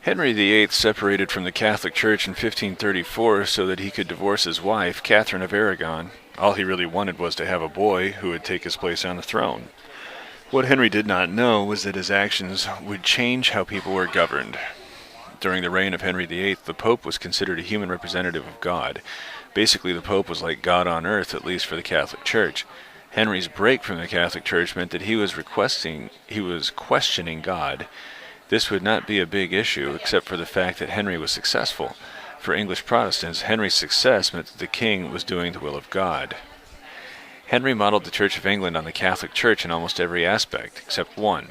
Henry VIII separated from the Catholic Church in 1534 so that he could divorce his wife, Catherine of Aragon. All he really wanted was to have a boy who would take his place on the throne. What Henry did not know was that his actions would change how people were governed. During the reign of Henry VIII, the Pope was considered a human representative of God. Basically, the Pope was like God on earth, at least for the Catholic Church. Henry's break from the Catholic Church meant that he was questioning God. This would not be a big issue, except for the fact that Henry was successful. For English Protestants, Henry's success meant that the king was doing the will of God. Henry modeled the Church of England on the Catholic Church in almost every aspect, except one.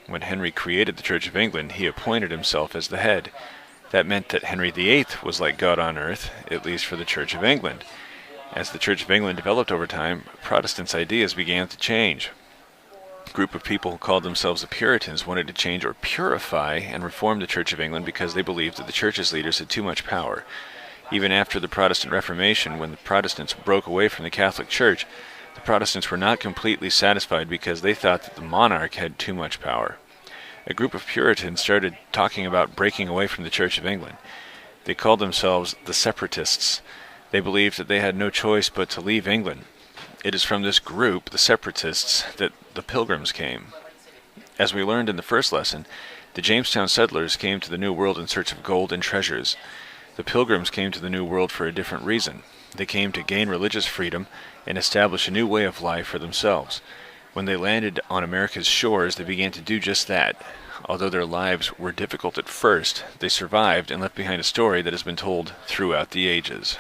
When Henry created the Church of England, he appointed himself as the head. That meant that Henry VIII was like God on earth, at least for the Church of England. As the Church of England developed over time, Protestants' ideas began to change. A group of people who called themselves the Puritans wanted to change or purify and reform the Church of England because they believed that the Church's leaders had too much power. Even after the Protestant Reformation, when the Protestants broke away from the Catholic Church, the Protestants were not completely satisfied because they thought that the monarch had too much power. A group of Puritans started talking about breaking away from the Church of England. They called themselves the Separatists. They believed that they had no choice but to leave England. It is from this group, the Separatists, that the Pilgrims came. As we learned in the first lesson, the Jamestown settlers came to the New World in search of gold and treasures. The Pilgrims came to the New World for a different reason. They came to gain religious freedom and establish a new way of life for themselves. When they landed on America's shores, they began to do just that. Although their lives were difficult at first, they survived and left behind a story that has been told throughout the ages.